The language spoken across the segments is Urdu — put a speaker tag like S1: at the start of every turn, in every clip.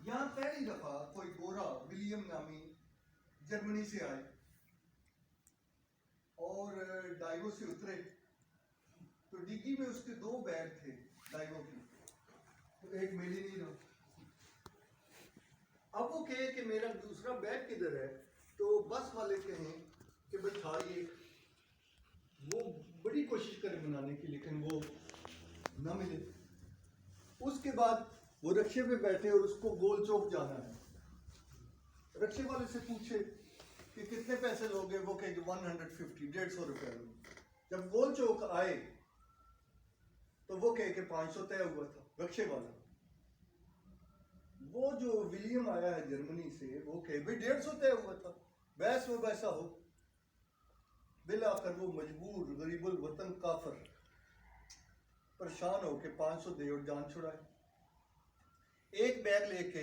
S1: یہاں پہلی دفعہ کوئی گورا ولیم نامی جرمنی سے آئے اور ڈائیو سے اترے تو ڈگی میں اس کے 2 بیگ تھے ڈائیو کی، تو ایک مل ہی نہیں رہا۔ اب وہ کہے کہ میرا دوسرا بیگ کدھر ہے، تو بس والے کہیں کہ بھائی تھا یہ، وہ بڑی کوشش کرے بنانے کی لیکن وہ نہ ملے۔ اس کے بعد وہ رکشے پہ بیٹھے اور اس کو گول چوک جانا ہے، رکشے والے سے پوچھے کہ کتنے پیسے لوگے، وہ کہے کہ 150 150 روپے لوں۔ جب گول چوک آئے تو وہ کہے کہ 500 طے ہوا تھا رکشے والا۔ وہ جو ولیم آیا ہے جرمنی سے وہ کہے بھائی 150 طے ہوا تھا، بحث و ویسا ہو، بالآخر وہ مجبور غریب الوطن کافر پریشان ہو کے 500 دے اور جان چھڑائے۔ ایک بیگ لے کے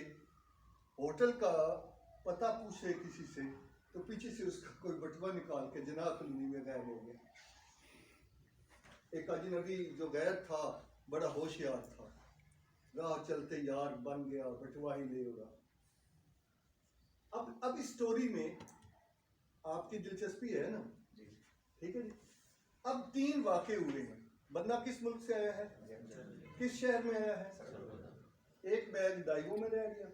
S1: ہوٹل کا پتہ پوچھے کسی سے تو پیچھے سے اس کا کوئی بٹوا نکال کے جناح کالونی میں غائب ہو گیا۔ ایک اجنبی جو غیر تھا بڑا ہوشیار تھا، راہ چلتے یار بن گیا، بٹوا ہی لے اڑا۔ اب اس سٹوری میں آپ کی دلچسپی ہے نا؟ ٹھیک ہے جی۔ اب 3 واقعے ہوئے ہیں۔ بندہ کس ملک سے آیا ہے، کس شہر میں آیا ہے، ایک بیگ ڈائیو میں رہ گیا،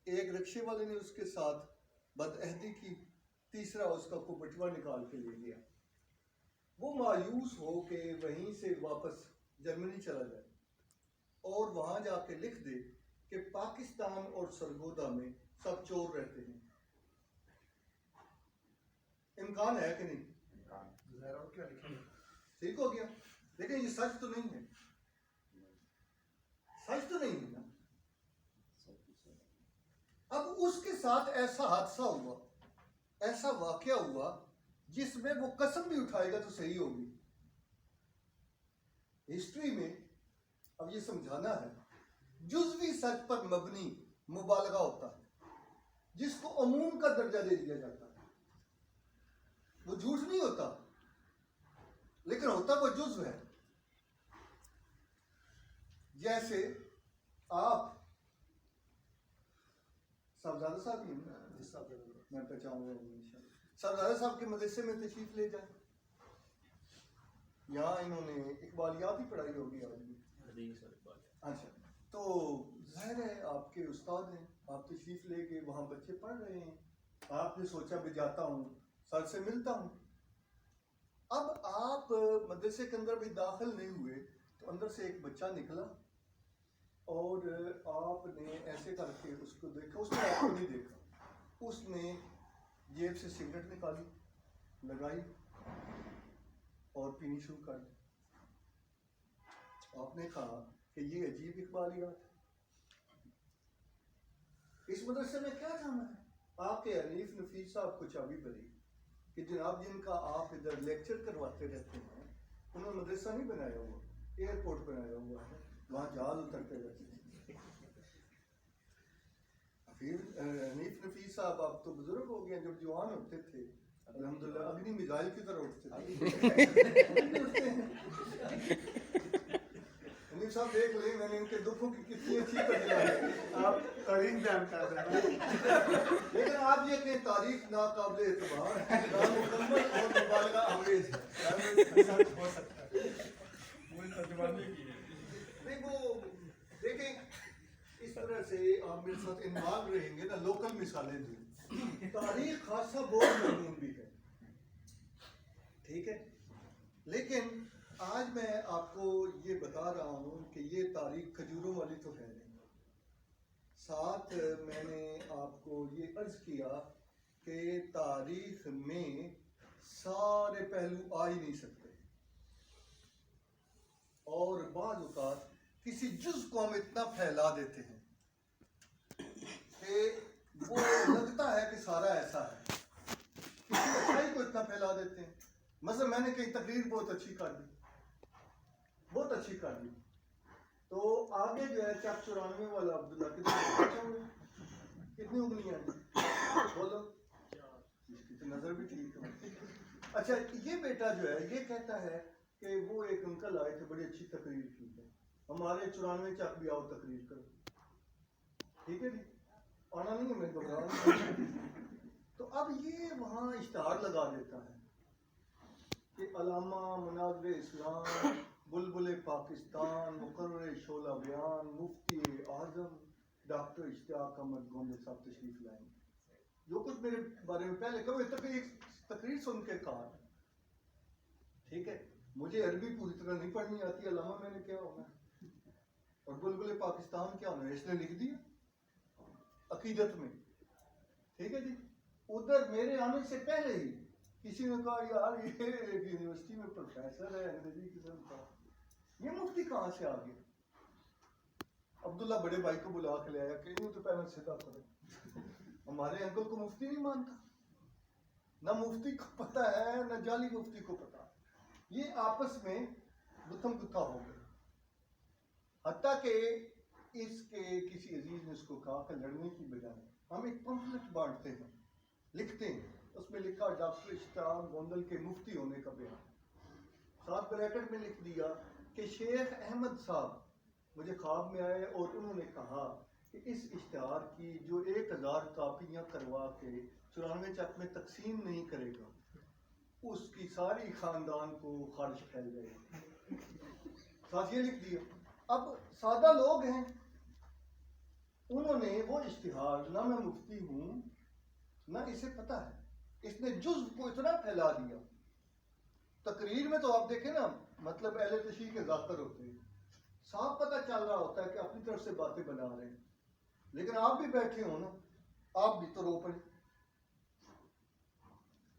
S1: ایک رکشے والے نے اس کے ساتھ بدعہدی کی، تیسرا اس کا کوئی بٹوا نکال کے لے گیا۔ وہ مایوس ہو کے وہیں سے واپس جرمنی چلا جائے اور وہاں جا کے لکھ دے کہ پاکستان اور سرگودا میں سب چور رہتے ہیں۔ امکان ہے کہ نہیں؟ ٹھیک ہو گیا، لیکن یہ سچ تو نہیں ہے، سچ تو نہیں ہے نا۔ اب اس کے ساتھ ایسا حادثہ ہوا، ایسا واقعہ ہوا جس میں وہ قسم بھی اٹھائے گا تو صحیح ہوگی۔ ہسٹری میں اب یہ سمجھانا ہے جزوی سچ پر مبنی مبالغہ ہوتا ہے جس کو عموم کا درجہ دے دیا جاتا ہے۔ وہ جھوٹ نہیں ہوتا لیکن ہوتا وہ جزو ہے۔ جیسے آپ صاحبزادہ صاحب کی میں پہچان رہا ہوں صاحبزادہ صاحب کے مدرسے میں تشریف لے جائیں، یہاں انہوں نے اقبالیات ہی پڑھائی ہوگی آج بھی۔ اچھا، تو ظاہر ہے آپ کے استاد ہیں، آپ تشریف لے کے وہاں بچے پڑھ رہے ہیں، آپ نے سوچا بھی جاتا ہوں سر سے ملتا ہوں۔ اب آپ مدرسے کے اندر بھی داخل نہیں ہوئے تو اندر سے ایک بچہ نکلا اور آپ نے ایسے کر کے اس کو دیکھا، اس نے آپ کو نہیں دیکھا، اس نے جیب سے سگریٹ نکالی، لگائی اور پینی شروع کر دی۔ آپ نے کہا کہ یہ عجیب اقبالیات ہے، اس مدرسے میں کیا جانا ہے؟ آپ کے حنیف نفیس صاحب کو چابی پڑی کہ جناب جن کا آپ ادھر لیکچر کرواتے رہتے ہیں انہوں نے مدرسہ نہیں بنایا ہوا، ایئرپورٹ بنایا ہوا ہے، وہاں جہاز اترتے رہتے ہیں۔ پھر حنیف نفیس صاحب آپ تو بزرگ ہو گئے، جب جوان ہوتے تھے الحمدللہ اگنی میزائل کی طرح اٹھتے تھے۔ حنیف صاحب دیکھ لیں میں نے ان کے دکھوں کی کتنی اچھی تجربہ، آپ تاریخ بیان کر رہے ہیں، لیکن آپ یہ کہ تاریخ ناقابل اعتبار، نامکمل اور مبالغہ آمیز ہے۔ ہو سکتا ہے وہ ترجمہ نہیں کی ہے، نہیں وہ دیکھیں اس طرح سے آپ میرے ساتھ انوالو رہیں گے نا، لوکل مثالیں دیں، تاریخ خاصا بہت مضمون بھی ہے، ٹھیک ہے، لیکن آج میں آپ کو یہ بتا رہا ہوں کہ یہ تاریخ کھجوروں والی تو ہے نہیں۔ ساتھ میں نے آپ کو یہ عرض کیا کہ تاریخ میں سارے پہلو آ ہی نہیں سکتے، اور بعض اوقات کسی جز کو ہم اتنا پھیلا دیتے ہیں کہ وہ لگتا ہے کہ سارا ایسا ہے، کسی اچھائی کو اتنا پھیلا دیتے ہیں۔ مثلا میں نے کئی تقریر بہت اچھی کر دی، بہت اچھی کر دی، تو آگے جو ہے چک 94 والا عبداللہ کتنی انگلیاں ہیں بولو، اس کی تو نظر بھی ٹھیک ہے۔ اچھا یہ بیٹا جو ہے یہ کہتا ہے کہ وہ ایک انکل آئے تھے، بڑی اچھی تقریر کی ہے، ہمارے 94 چک بھی آؤ تقریر کرو۔ ٹھیک ہے جی، آنا نہیں ہے میں گھبرا نہیں. تو اب یہ وہاں اشتہار لگا دیتا ہے کہ علامہ مناظر اسلام، بلبل پاکستان، مقرر شعلہ بیان، مفتی اعظم ڈاکٹر اشتیاق احمد گوندے صاحب تشریف لائیں گے. جو کچھ میرے بارے میں پہلے کبھی تقریر سن کے کہا. ٹھیک ہے، مجھے عربی پوری طرح نہیں پڑھنی آتی، علامہ میں نے کیا ہونا ہے، اور بلبل پاکستان کیا ہونا ہے، اس نے لکھ دیا عقیدت میں. ٹھیک ہے جی، ادھر میرے آنے سے پہلے ہی کسی نے کہا یار یہ یونیورسٹی میں پروفیسر ہے انگریزی قسم کا، یہ مفتی کہاں سے آ گیا. عبداللہ بڑے بھائی کو بلا کے لے آیا کہ انہوں تو پہلے سیدھا کرو. ہمارے انکل کو مفتی نہیں مانتا، نہ مفتی کو پتہ ہے نہ جعلی مفتی کو پتہ. یہ آپس میں گتھم گتھا ہو گئے، حتیٰ کہ اس کے کسی عزیز نے اس کو کہا کہ لڑنے کی بجائے ہم ایک پمفلٹ بانٹتے ہیں، لکھتے ہیں، اس میں لکھا ڈاکٹر اشتیاق گوندل کے مفتی ہونے کا بیان، ساتھ بریکٹ میں لکھ دیا کہ شیخ احمد صاحب مجھے خواب میں آئے اور انہوں نے کہا کہ اس اشتہار کی جو 1000 کاپیاں کروا کے 94 چک میں تقسیم نہیں کرے گا اس کی ساری خاندان کو خارج پھیل جائے گی. ساتھ یہ لکھ دیا. اب سادہ لوگ ہیں، انہوں نے وہ اشتہار، نہ میں مفتی ہوں نہ اسے پتہ ہے، اس نے جزو کو اتنا پھیلا دیا. تقریر میں تو آپ دیکھیں نا، مطلب اہل تشیع کے ذاکر ہوتے ہیں، صاف پتہ چل رہا ہوتا ہے کہ اپنی طرف سے باتیں بنا رہے ہیں، لیکن آپ بھی بیٹھے ہو نا، آپ بھی تو رو پڑے.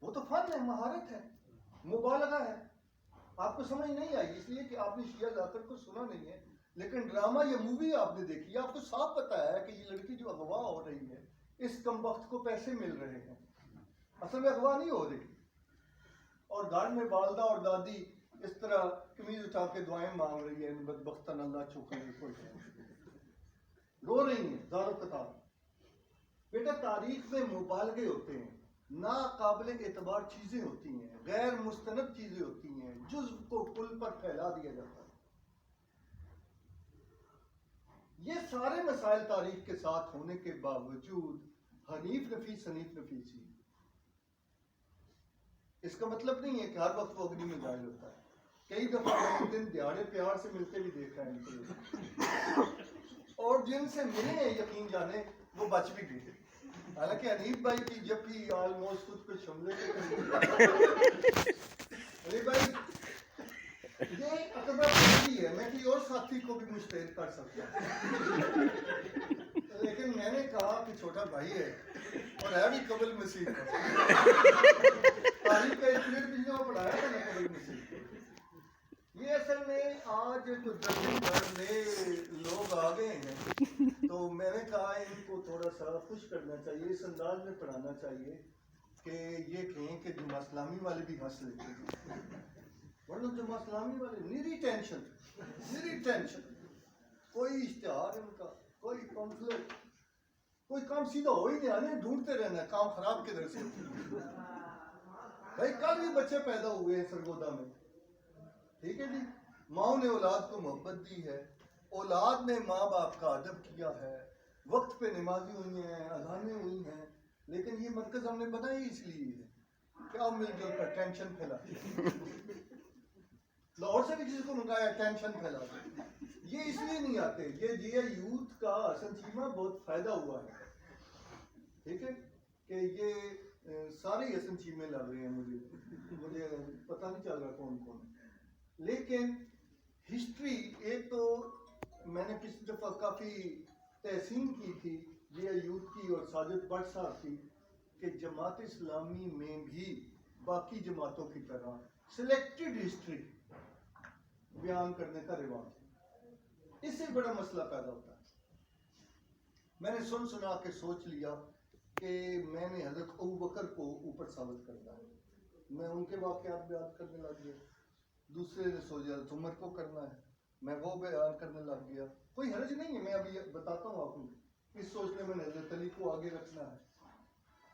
S1: وہ تو فن ہے، مہارت ہے، مبالغہ ہے. آپ کو سمجھ نہیں آئی اس لیے کہ آپ نے شیعہ ذاکر کو سنا نہیں ہے، لیکن ڈرامہ یا مووی آپ نے دیکھی ہے، آپ کو صاف پتہ ہے کہ یہ لڑکی جو اغوا ہو رہی ہے اس کمبخت کو پیسے مل رہے ہیں، اصل میں اغوا نہیں ہو رہی. اور گھر میں والدہ اور دادی اس طرح قمیض اٹھا کے دعائیں مانگ رہی ہے، بدبختن اللہ چوکے کوئی رو رہی ہیں زارو قطار. بیٹا تاریخ میں مبالغے ہوتے ہیں، ناقابل اعتبار چیزیں ہوتی ہیں، غیر مستند چیزیں ہوتی ہیں، جزو کو کل پر پھیلا دیا جاتا ہے. یہ سارے مسائل تاریخ کے ساتھ ہونے کے باوجود حنیف نفیس ہی. اس کا مطلب نہیں ہے کہ ہر وقت وہ اگنی میں ظاہر ہوتا ہے. کئی دفعہ میں دن دیہڑے پیار سے ملتے بھی دیکھا ہے ان کو، اور جن سے ملے ہیں یقین جانے وہ بچ بھی گئے. حالانکہ حنیف بھائی کی جب بھی آلموسٹ خود کو شملے کے حنیف بھائی یہ عقبہ بندی ہے، میں کوئی اور ساتھی کو بھی مشتہر کر سکتا ہوں، لیکن میں نے کہا کہ چھوٹا بھائی ہے اور ہے بھی قبل مسیح تاریخ کا ایک پیریڈ بھی جو پڑھایا تھا نا قبل مسیح. یہ اصل میں آج جو درجن بھر میں لوگ آ گئے ہیں تو میں نے کہا ان کو تھوڑا سا خوش کرنا چاہیے، اس انداز میں پڑھانا چاہیے کہ یہ کہیں کہ جماعت اسلامی والے بھی ہنس لیتے ہیں، ورنہ جماعت اسلامی والے نیری ٹینشن، کوئی اشتہار ان کا، کوئی پمفلٹ، کوئی کام سیدھا ہو ہی نہیں آنے، ڈھونڈتے رہنا ہے کام خراب کدھر سے. بھائی کل بھی بچے پیدا ہوئے ہیں سرگودا میں، ٹھیک ہے جی، ماں نے اولاد کو محبت دی ہے، اولاد نے ماں باپ کا ادب کیا ہے، وقت پہ نمازی ہوئی ہیں، اذانیں ہوئی ہیں، لیکن یہ مرکز ہم نے بنائی اس لیے ہے کہ اب مل جل کر ٹینشن پھیلاتے ہیں. لاہور سے بھی کسی کو منگایا ٹینشن پھیلاتے، یہ اس لیے نہیں آتے. یہ جی اے یوتھ کا اصل چیمہ بہت فائدہ ہوا ہے، ٹھیک ہے، کہ یہ سارے اصل چیمے لگ رہے ہیں، مجھے پتہ نہیں چل رہا کون کون. لیکن ہسٹری ایک تو میں نے پچھلی دفعہ کافی تحسین کی تھی یہ یوتھ کی اور ساجد بٹ صاحب کی کہ جماعت اسلامی میں بھی باقی جماعتوں کی طرح سلیکٹڈ ہسٹری بیان کرنے کا رواج ہے. اس سے بڑا مسئلہ پیدا ہوتا ہے. میں نے سنا کے سوچ لیا کہ میں نے حضرت ابوبکر کو اوپر ثابت کرنا ہے، میں ان کے واقعات بیان کرنے لگ گیا. دوسرے نے سوچا حضرت عمر کو کرنا ہے، میں وہ بیان کرنے لگ گیا. کوئی حرج نہیں ہے، میں ابھی بتاتا ہوں آپ کو. اس سوچنے میں حضرت علی کو آگے رکھنا ہے،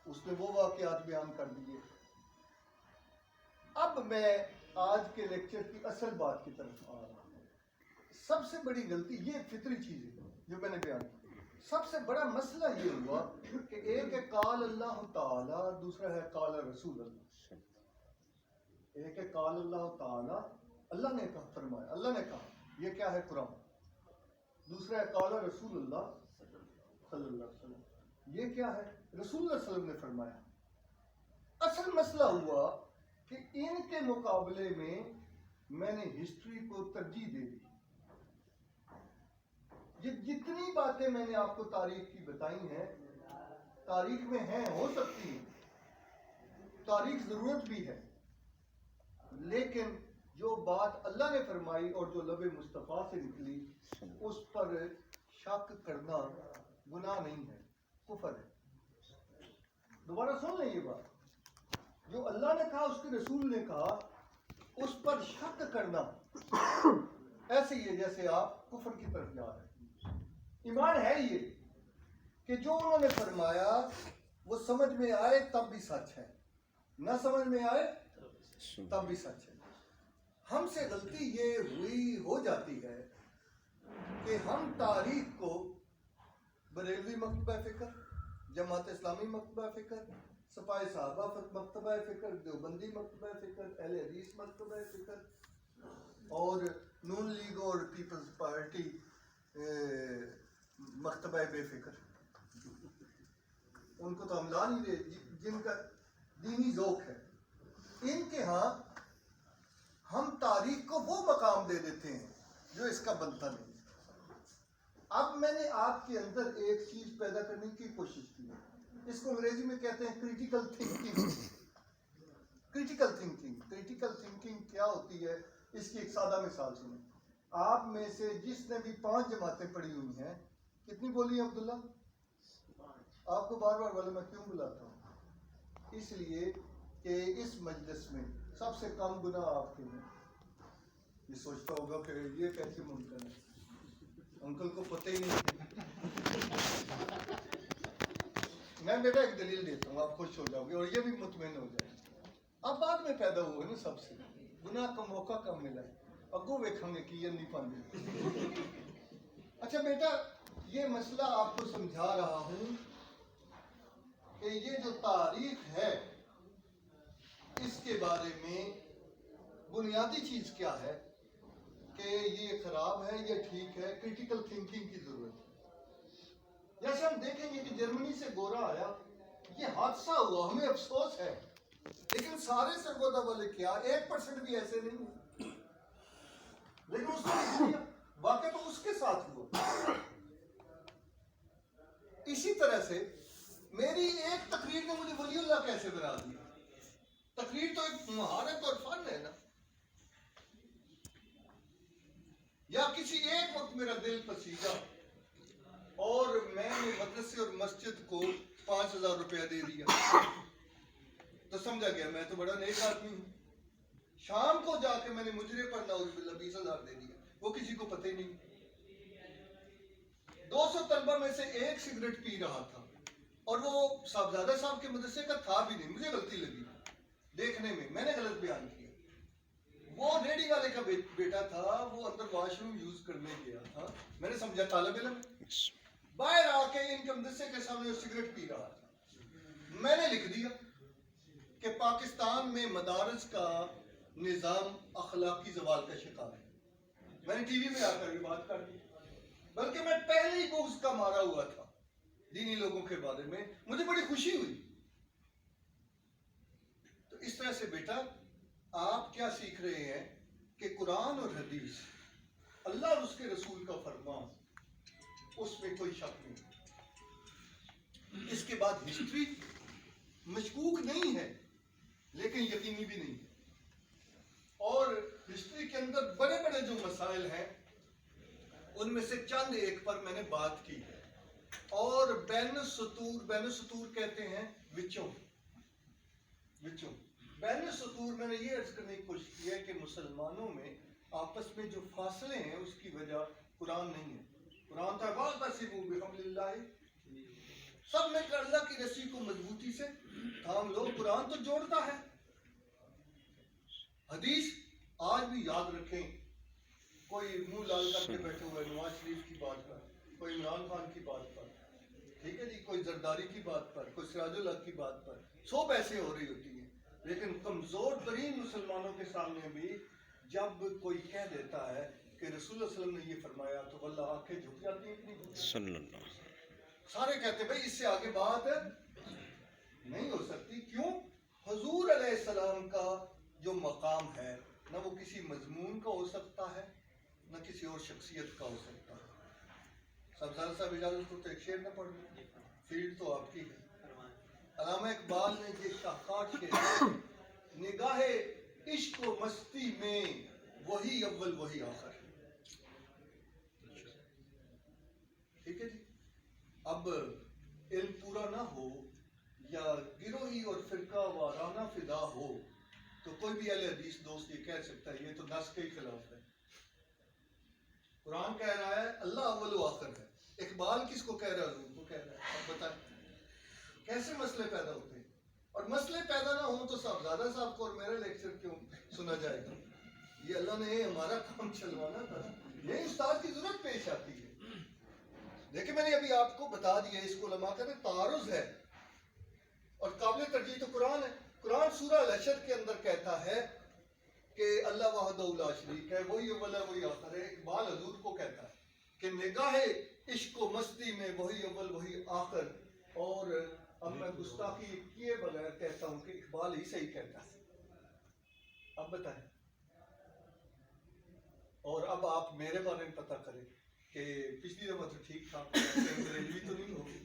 S1: اس نے وہ واقعات بیان کر دیے. اب میں آج کے لیکچر کی اصل بات کی طرف آ رہا ہوں. سب سے بڑی غلطی یہ فطری چیز ہے جو میں نے بیان کی، سب سے بڑا مسئلہ یہ ہوا کہ ایک ہے قال اللہ تعالی، دوسرا ہے قال رسول اللہ۔ ایک ہے قال اللہ تعالی، اللہ نے کہا، فرمایا، اللہ نے کہا، یہ کیا ہے قرآن۔ دوسرا ہے قال رسول اللہ صلی اللہ علیہ وسلم، یہ کیا ہے، رسول اللہ صلی اللہ علیہ وسلم نے فرمایا۔ اصل مسئلہ ہوا کہ ان کے مقابلے میں نے ہسٹری کو ترجیح دے دی۔ جتنی باتیں میں نے آپ کو تاریخ کی بتائی ہیں، تاریخ میں ہیں، ہو سکتی ہیں، تاریخ ضرورت بھی ہے، لیکن جو بات اللہ نے فرمائی اور جو لب مصطفیٰ سے نکلی، اس پر شک کرنا گناہ نہیں ہے، کفر ہے۔ دوبارہ سن لیں یہ بات، جو اللہ نے کہا، اس کے رسول نے کہا، اس پر شک کرنا ایسے ہی ہے جیسے آپ کفر کی طرف جا رہے ہیں۔ ایمان ہے یہ کہ جو انہوں نے فرمایا وہ سمجھ میں آئے تب بھی سچ ہے، نہ سمجھ میں آئے تب بھی سچ ہے۔ ہم سے غلطی یہ ہو جاتی ہے کہ ہم تاریخ کو بریلوی مکتبہ فکر، جماعت اسلامی مکتبہ فکر، سپاہی صحابہ مکتبہ فکر، دیوبندی مکتبہ فکر، اہل حدیث مکتبہ فکر، اور نون لیگ اور پیپلز پارٹی مکتبہ بے فکر، ان کو تو ہم لا نہیں دے، جن کا دینی ذوق ہے، ان کے ہاں ہم تاریخ کو وہ مقام دے دیتے ہیں جو اس کا بنتا نہیں۔ اب میں نے آپ کے اندر ایک چیز پیدا کرنے کی کوشش کی ہے، اس کو انگریزی میں کہتے ہیں critical thinking. Critical thinking, critical thinking کیا ہوتی ہے، اس کی ایک سادہ مثال سنیں۔ آپ میں سے جس نے بھی 5 جماعتیں پڑھی ہوئی ہیں، کتنی بولی ہیں عبداللہ؟ آپ کو بار بار والے میں کیوں بلاتا ہوں؟ اس لیے کہ اس مجلس میں سب سے کم گناہ آپ کے ہیں۔ یہ سوچتا ہوگا کہ یہ کیسے ممکن ہے، انکل کو پتہ ہی نہیں۔ میں بیٹا ایک دلیل دیتا ہوں، آپ خوش ہو جاؤ گے اور یہ بھی مطمئن ہو جائے۔ آپ بعد میں پیدا ہوئے نا، سب سے گناہ کا موقع کم ملا ہے، اگو ویکھاں گے کی نہیں پاندے۔ اچھا بیٹا، یہ مسئلہ آپ کو سمجھا رہا ہوں کہ یہ جو تاریخ ہے، اس کے بارے میں بنیادی چیز کیا ہے کہ یہ خراب ہے، یہ ٹھیک ہے، کریٹیکل تھنکنگ کی ضرورت ہے۔ جیسے ہم دیکھیں گے کہ جرمنی سے گورا آیا، یہ حادثہ ہوا، ہمیں افسوس ہے، لیکن سارے سرگودا والے کیا 1% بھی ایسے نہیں ہیں، لیکن اس نے دیا، واقعہ تو اس کے ساتھ ہوا۔ اسی طرح سے میری ایک تقریر نے مجھے ولی اللہ کیسے بنا دیا۔ تقریر تو ایک مہارت اور فن ہے نا۔ یا کسی ایک وقت میرا دل پسیجا اور میں نے مدرسے اور مسجد کو 5000 روپیہ دے دیا، تو سمجھا گیا میں تو بڑا نیک آدمی ہوں۔ شام کو جا کے میں نے مجرے پر نعوذ باللہ 20,000 دے دیا، وہ کسی کو پتہ ہی نہیں۔ 200 طلبہ میں سے ایک سگریٹ پی رہا تھا، اور وہ صاحبزادہ صاحب کے مدرسے کا تھا بھی نہیں، مجھے غلطی لگی دیکھنے میں نے غلط بیان کیا۔ وہ ریڈی والے کا بیٹا تھا، وہ اندر واش روم یوز کرنے گیا تھا، میں نے سمجھا طالب علم، باہر آ کے ان کے مدرسے کے سامنے وہ سگریٹ پی رہا تھا۔ میں نے لکھ دیا کہ پاکستان میں مدارس کا نظام اخلاقی زوال کا شکار ہے۔ میں نے ٹی وی میں آ کر یہ بات کر دی، بلکہ میں پہلے ہی بغض کا مارا ہوا تھا دینی لوگوں کے بارے میں، مجھے بڑی خوشی ہوئی۔ تو اس طرح سے بیٹا آپ کیا سیکھ رہے ہیں کہ قرآن اور حدیث، اللہ اور اس کے رسول کا فرمان، اس میں کوئی شک نہیں۔ اس کے بعد ہسٹری مشکوک نہیں ہے لیکن یقینی بھی نہیں ہے، اور ہسٹری کے اندر بڑے بڑے جو مسائل ہیں ان میں سے چند ایک پر میں نے بات کی ہے، اور بین السطور کہتے ہیں وچوں بین السطور میں نے یہ عرض کرنے کی کوشش کی ہے کہ مسلمانوں میں آپس میں جو فاصلے ہیں اس کی وجہ قرآن نہیں ہے۔ قرآن تھا وَاعْتَصِمُوا بِحَبْلِ اللَّهِ، سب میں کر اللہ کی رسی کو مضبوطی سے تھام لو۔ قرآن تو جوڑتا ہے۔ حدیث آج بھی یاد رکھیں، کوئی منہ لال کر کے بیٹھے ہوئے نواز شریف کی بات پر، کوئی عمران خان کی بات پر، ٹھیک ہے جی، کوئی زرداری کی بات پر، کوئی سراج الحق کی بات پر 100 بحثیں ہو رہی ہوتی ہیں، لیکن کمزور ترین مسلمانوں کے سامنے بھی جب کوئی کہہ دیتا ہے کہ رسول اللہ صلی اللہ علیہ وسلم نے یہ فرمایا تو واللہ آنکھیں جھک جاتی ہیں کہ نہیں جھک جاتی؟ سارے کہتے ہیں بھائی اس سے آگے بات نہیں ہو سکتی. کیوں؟ حضور علیہ السلام کا جو مقام ہے نہ وہ کسی مضمون کا ہو سکتا ہے نہ کسی اور شخصیت کا ہو سکتا ہے. سبزار صاحب اجازت کو تو ایک شعر نہ پڑھ لیں، فیلڈ تو آپ کی ہے. علامہ اقبال نے یہ شاہکار شعر، نگاہ عشق و مستی میں وہی اول وہی آخر. ٹھیک ہے جی. اب علم پورا نہ ہو یا گروہی اور فرقہ وارانہ فدا ہو تو کوئی بھی اہل حدیث دوست یہ کہہ سکتا ہے یہ تو نص کے ہی خلاف ہے. قرآن کہہ رہا ہے اللہ اول و آخر ہے. اقبال کس کو کہہ رہا ہے؟ حضور کو کہہ رہا ہے. اب بتائیں کیسے مسئلے پیدا ہوتے ہیں؟ اور مسئلے پیدا نہ ہوں تو صاحبزادہ صاحب کو اور میرا لیکچر کیوں سنا جائے گا؟ یہ اللہ نے ہمارا کام چلوانا تھا. یہی استاد کی ضرورت پیش آتی ہے. دیکھیں میں نے ابھی آپ کو بتا دیا اس کو علماء کا تعارض ہے اور قابل ترجیح تو قرآن ہے. قرآن سورہ الحشر کے اندر کہتا ہے کہ اللہ وحدہ لا شریک ہے، وہی اول ہے وہی آخر ہے. اقبال حضور کو کہتا ہے کہ نگاہ عشق و مستی میں وہی اول وہی آخر. اور اب میں گستاخی کیے بغیر کہتا ہوں کہ اقبال ہی صحیح کہتا ہے. اب بتائیں، اور اب آپ میرے بارے میں پتہ کریں کہ پچھلی دفعہ تو ٹھیک تھا، بریلوی تو نہیں ہوگی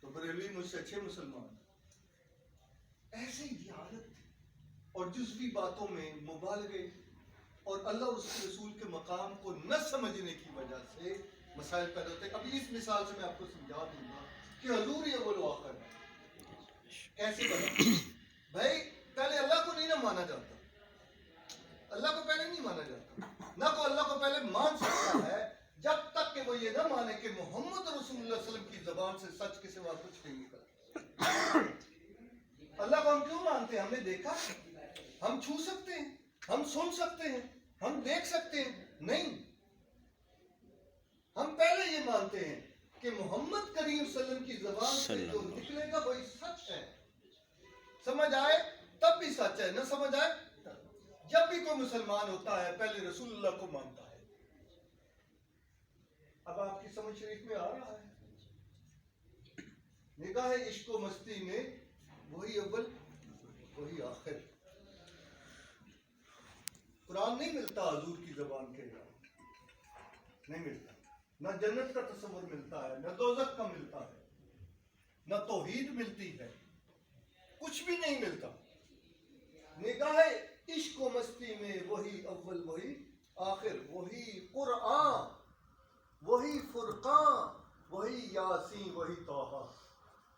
S1: تو بریلوی مجھ سے اچھے مسلمان. ایسے ہی جہالت اور جزوی باتوں میں مبالغے اور اللہ اور اس کے رسول کے مقام کو نہ سمجھنے کی وجہ سے مسائل پیدا ہوتے ہیں. ابھی اس مثال سے میں آپ کو سمجھا دوں گا کہ حضور ہی اول و آخر ہے. کیسے بنا؟ بھائی پہلے اللہ کو نہیں نہ مانا جاتا، اللہ کو پہلے نہیں مانا جاتا، نہ کو اللہ کو پہلے مان سکتا ہے جب تک کہ وہ یہ نہ مانے کہ محمد رسول اللہ صلی اللہ علیہ وسلم کی زبان سے سچ کے سوا کچھ نہیں نکلا. اللہ کو ہم کیوں مانتے ہیں؟ ہم نے دیکھا، ہم چھو سکتے ہیں، ہم سن سکتے ہیں، ہم دیکھ سکتے ہیں؟ نہیں. ہم پہلے یہ مانتے ہیں کہ محمد کریم صلی اللہ علیہ وسلم کی زبان سے جو نکلے گا وہی سچ ہے. سمجھ آئے تب بھی سچ ہے، نہ سمجھ آئے جب بھی کوئی مسلمان ہوتا ہے پہلے رسول اللہ کو مانتا ہے. اب آپ کی سمجھ شریف میں آ رہا ہے. نگاہ عشق و مستی میں وہی اول وہی آخر. قرآن نہیں ملتا حضور کی زبان کے علاوہ، نہیں ملتا. نہ جنت کا تصور ملتا ہے، نہ دوزخ کا ملتا ہے، نہ توحید ملتی ہے، کچھ بھی نہیں ملتا. نگاہ عشق و مستی میں وہی اول وہی آخر، وہی قرآن، وہی فرقان، وہی یاسین، وہی طٰہٰ.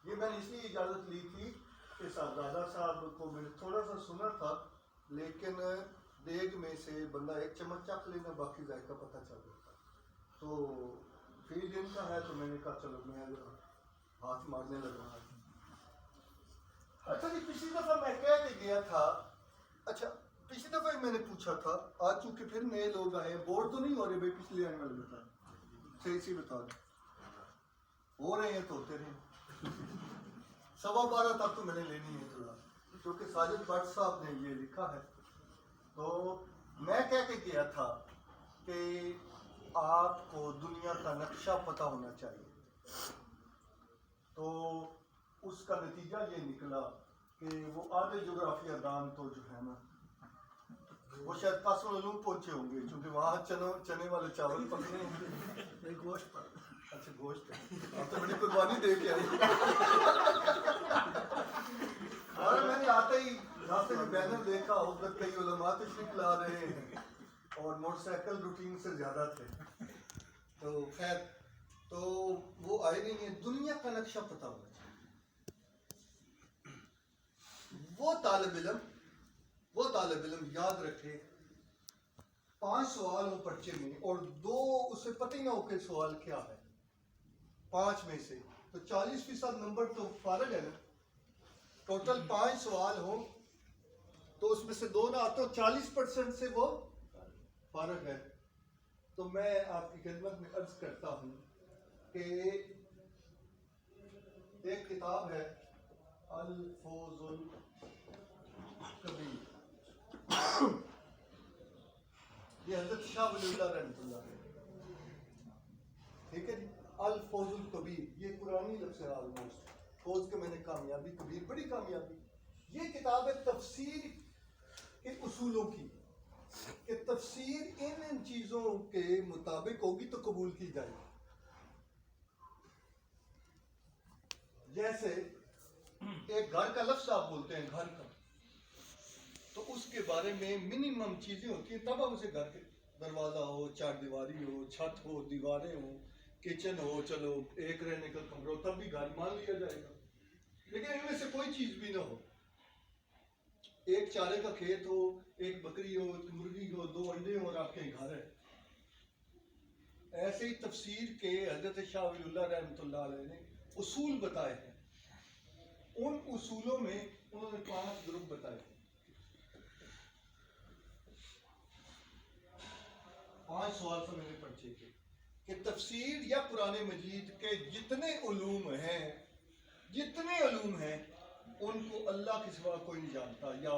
S1: یہ میں نے اس لیے اجازت لی تھی کہ صاحبزادہ صاحب کو میں نے تھوڑا سا سنا تھا، لیکن دیگ میں سے بندہ ایک چمچ چکھ لینا باقی ذائقہ پتہ چل جاتا. تو فیلڈ ان کا ہے تو میں نے کہا چلو میں ہاتھ مارنے لگا. اچھا جی، پچھلی دفعہ میں کہہ کے گیا تھا، اچھا پچھلی دفعہ میں نے پوچھا تھا، آج چونکہ پھر نئے لوگ آئے ہیں، بور تو نہیں ہو رہے بھائی؟ پچھلے آنے والے بتا صحیح سی بتا دیں. ہو رہے ہیں تو ہوتے رہے. 12:15 تک تو میں نے لینی ہے تھوڑا، کیونکہ ساجد بٹ صاحب نے یہ لکھا ہے. تو میں کہہ کے گیا تھا کہ آپ کو دنیا کا نقشہ پتہ ہونا چاہیے. تو اس کا نتیجہ یہ نکلا کہ وہ آدھے جغرافیہ دان تو جو ہے نا وہ شاید قاسم العلوم پہنچے ہوں گے، چونکہ وہاں چنے والے چاول پکنے ہوں گے. نہیں گوشت پر. اچھا گوشت ہے، آپ تو بڑی قربانی دے کے آئی. اور میں نے آتے ہی راستے میں بینر دیکھا، عقدت کئی علماء تشریف لا رہے ہیں اور موٹر سائیکل روٹین سے زیادہ تھے. تو خیر، تو وہ آئے نہیں ہیں. دنیا کا نقشہ پتہ ہونا چاہیے. وہ طالب علم یاد رکھے 5 سوال ہوں پرچے میں اور 2 اسے پتہ ہی نہ ہو کہ سوال کیا ہے. 5 میں سے تو 40% نمبر تو فارغ ہے نا. ٹوٹل 5 سوال ہوں تو اس میں سے 2 نہ آتے، 40% سے وہ فارغ ہے. تو میں آپ کی خدمت میں عرض کرتا ہوں کہ ایک کتاب ہے الفوز الکبیر، یہ حضرت شاہ ولی اللہ رحمۃ اللہ ہے، ٹھیک ہے جی، الفوز الکبیر، یہ قرآنی لفظ ہے آلموسٹ، فوز کے میں نے کامیابی، کبیر بڑی کامیابی۔ یہ کتاب ہے تفسیر کے اصولوں کی، کہ تفسیر ان چیزوں کے مطابق ہوگی تو قبول کی جائے گی۔ جیسے ایک گھر کا لفظ آپ بولتے ہیں گھر کا، تو اس کے بارے میں منیمم چیزیں ہوتی ہیں، تب ہم اسے گھر کے دروازہ ہو، چار دیواری ہو، چھت ہو، دیواریں ہوں، کچن ہو، چلو ایک رہنے کا کمرہ ہو، تب بھی گھر مان لیا جائے گا۔ لیکن ان میں سے کوئی چیز بھی نہ ہو، ایک چارے کا کھیت ہو، ایک بکری ہو، ایک مرغی ہو، 2 انڈے ہو اور آپ کے گھر ہے۔ ایسے ہی تفسیر کے حضرت شاہ ولی اللہ رحمۃ اللہ علیہ نے اصول بتائے ہیں، ان اصولوں میں انہوں نے 5 گروپ بتائے ہیں۔ 5 سوال سے میں نے پڑھے تھے کہ تفسیر یا قرآن مجید کے جتنے علوم ہیں ان کو اللہ کے سوا کوئی نہیں جانتا، یا